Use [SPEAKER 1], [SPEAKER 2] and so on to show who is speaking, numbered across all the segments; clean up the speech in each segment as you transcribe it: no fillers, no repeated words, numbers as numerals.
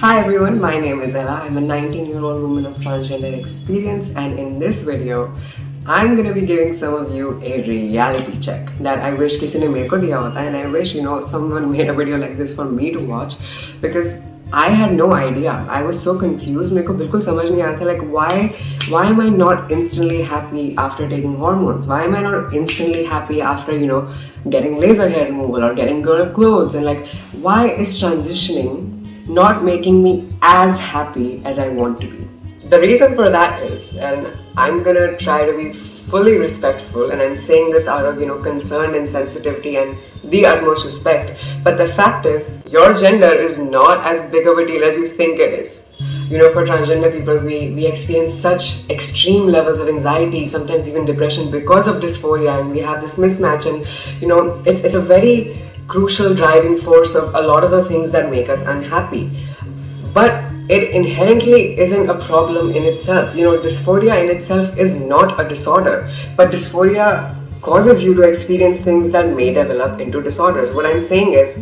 [SPEAKER 1] Hi everyone, my name is Ella. I'm a 19-year-old woman of transgender experience, and in this video, I'm gonna be giving some of you a reality check that I wish किसी ने मेरे को दिया होता, and I wish someone made a video like this for me to watch because I had no idea. I was so confused. मेरे को बिल्कुल समझ नहीं आया था like why am I not instantly happy after taking hormones? Why am I not instantly happy after getting laser hair removal or getting girl clothes? And like why is transitioning not making me as happy as I want to be? The reason for that is, and I'm gonna try to be fully respectful, and I'm saying this out of concern and sensitivity and the utmost respect, but the fact is your gender is not as big of a deal as you think it is. For transgender people, we experience such extreme levels of anxiety, sometimes even depression because of dysphoria, and we have this mismatch, and it's a very crucial driving force of a lot of the things that make us unhappy. But it inherently isn't a problem in itself. Dysphoria in itself is not a disorder, but dysphoria causes you to experience things that may develop into disorders. What I'm saying is,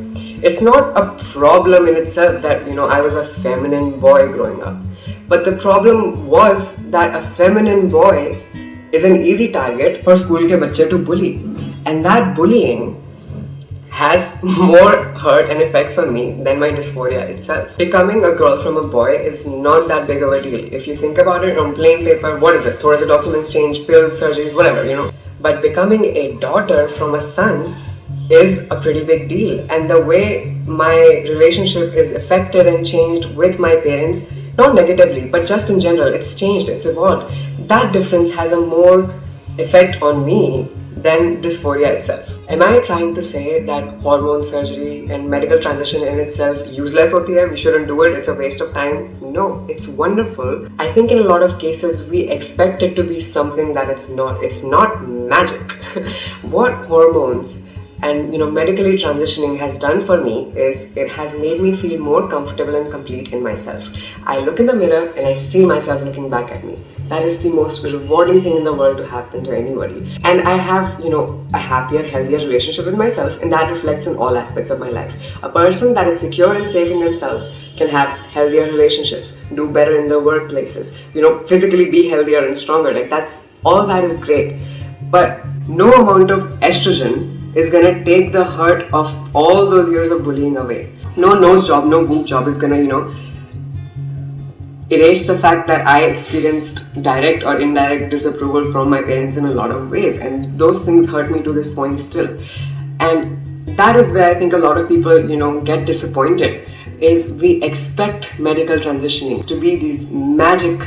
[SPEAKER 1] it's not a problem in itself that I was a feminine boy growing up, but the problem was that a feminine boy is an easy target for school ke bacche to bully, and that bullying has more hurt and effects on me than my dysphoria itself. Becoming a girl from a boy is not that big of a deal. If you think about it on plain paper, what is it? Thoda sa documents change, pills, surgeries, whatever. But becoming a daughter from a son is a pretty big deal. And the way my relationship is affected and changed with my parents, not negatively, but just in general, it's changed, it's evolved. That difference has a more effect on me than dysphoria itself. Am I trying to say that hormone surgery and medical transition in itself useless hoti hai? We shouldn't do it, it's a waste of time? No, it's wonderful. I think in a lot of cases we expect it to be something that it's not. It's not magic. What hormones and medically transitioning has done for me is it has made me feel more comfortable and complete in myself. I look in the mirror and I see myself looking back at me. That is the most rewarding thing in the world to happen to anybody. And I have, a happier, healthier relationship with myself, and that reflects in all aspects of my life. A person that is secure and safe in themselves can have healthier relationships, do better in their workplaces, physically be healthier and stronger. Like all that is great. But no amount of estrogen is gonna take the hurt of all those years of bullying away. No nose job, no boob job is gonna, erase the fact that I experienced direct or indirect disapproval from my parents in a lot of ways, and those things hurt me to this point still. And that is where I think a lot of people, get disappointed, is we expect medical transitioning to be these magic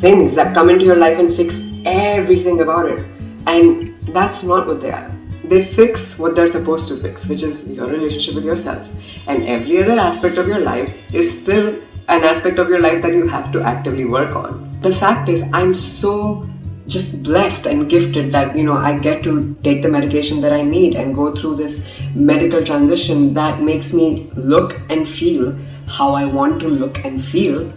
[SPEAKER 1] things that come into your life and fix everything about it. And that's not what they are. They fix what they're supposed to fix, which is your relationship with yourself. And every other aspect of your life is still an aspect of your life that you have to actively work on. The fact is, I'm so just blessed and gifted that I get to take the medication that I need and go through this medical transition that makes me look and feel how I want to look and feel.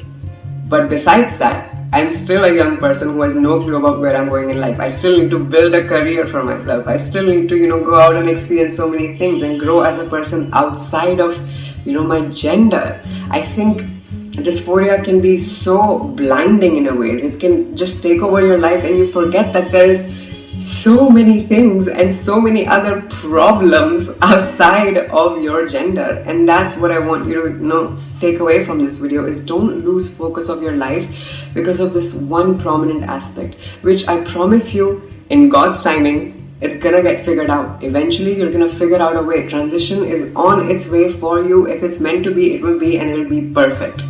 [SPEAKER 1] But besides that, I'm still a young person who has no clue about where I'm going in life. I still need to build a career for myself. I still need to go out and experience so many things and grow as a person outside of my gender. I think dysphoria can be so blinding in a ways. It can just take over your life and you forget that there is so many things and so many other problems outside of your gender. And that's what I want you to take away from this video, is don't lose focus of your life because of this one prominent aspect, which I promise you, in God's timing, it's gonna get figured out. Eventually, you're gonna figure out a way. Transition is on its way for you. If it's meant to be, it will be, and it will be perfect.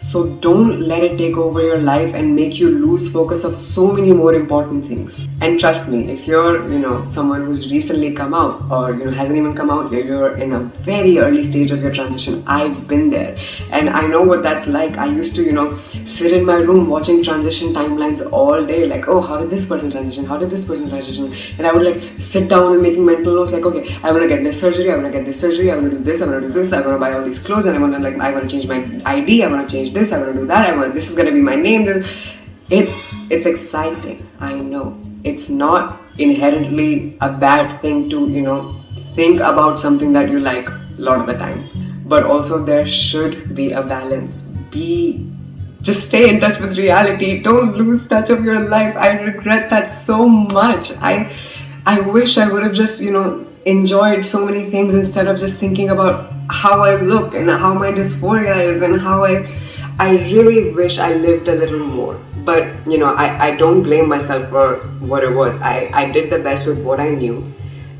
[SPEAKER 1] So don't let it take over your life and make you lose focus of so many more important things. And trust me, if you're, someone who's recently come out or, hasn't even come out yet, you're in a very early stage of your transition. I've been there and I know what that's like. I used to, sit in my room watching transition timelines all day. Like, oh, how did this person transition? How did this person transition? And I would sit down and making mental notes like, okay, I want to get this surgery. I want to get this surgery. I want to do this. I want to do this. I want to buy all these clothes and I want to change my ID. I want to change this, I want to do that, this is going to be my name. It's exciting, I know. It's not inherently a bad thing to think about something that you like a lot of the time. but also there should be a balance. Just stay in touch with reality. Don't lose touch of your life. I regret that so much. I wish I would have just, enjoyed so many things instead of just thinking about how I look and how my dysphoria is and how I really wish I lived a little more. But, I don't blame myself for what it was. I did the best with what I knew,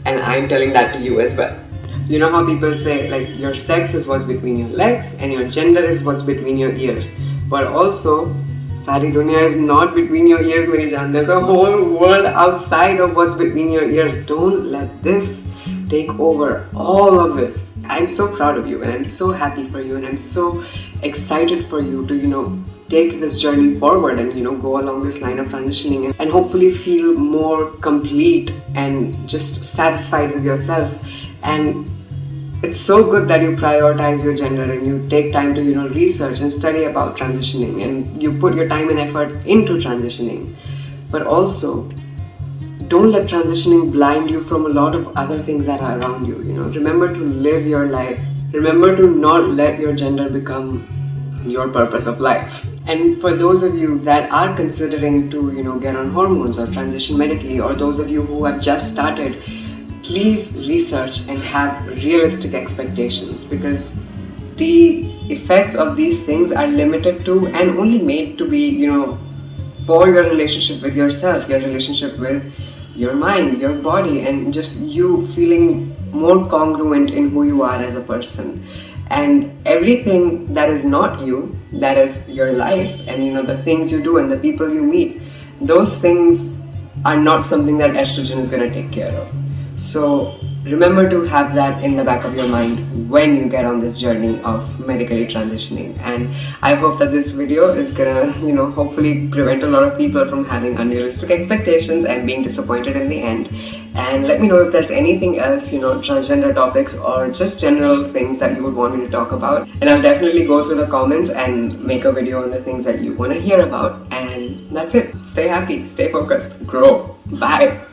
[SPEAKER 1] and I'm telling that to you as well. You know how people say, like, your sex is what's between your legs and your gender is what's between your ears. But also, Sari dunya is not between your ears, Meri Jaan. There's a whole world outside of what's between your ears. Don't let this take over all of this. I'm so proud of you, and I'm so happy for you, and I'm so excited for you to, take this journey forward and, go along this line of transitioning and hopefully feel more complete and just satisfied with yourself. And it's so good that you prioritize your gender and you take time to, research and study about transitioning, and you put your time and effort into transitioning. But also, don't let transitioning blind you from a lot of other things that are around you. Remember to live your life. Remember to not let your gender become your purpose of life. And for those of you that are considering to, get on hormones or transition medically, or those of you who have just started, please research and have realistic expectations, because the effects of these things are limited to and only made to be, for your relationship with yourself, your relationship with your mind, your body, and just you feeling more congruent in who you are as a person. And everything that is not you, that is your life, and the things you do and the people you meet, those things are not something that estrogen is going to take care of. So remember to have that in the back of your mind when you get on this journey of medically transitioning. And I hope that this video is gonna, hopefully prevent a lot of people from having unrealistic expectations and being disappointed in the end. And let me know if there's anything else, transgender topics or just general things that you would want me to talk about. And I'll definitely go through the comments and make a video on the things that you want to hear about. And that's it. Stay happy, stay focused, grow. Bye.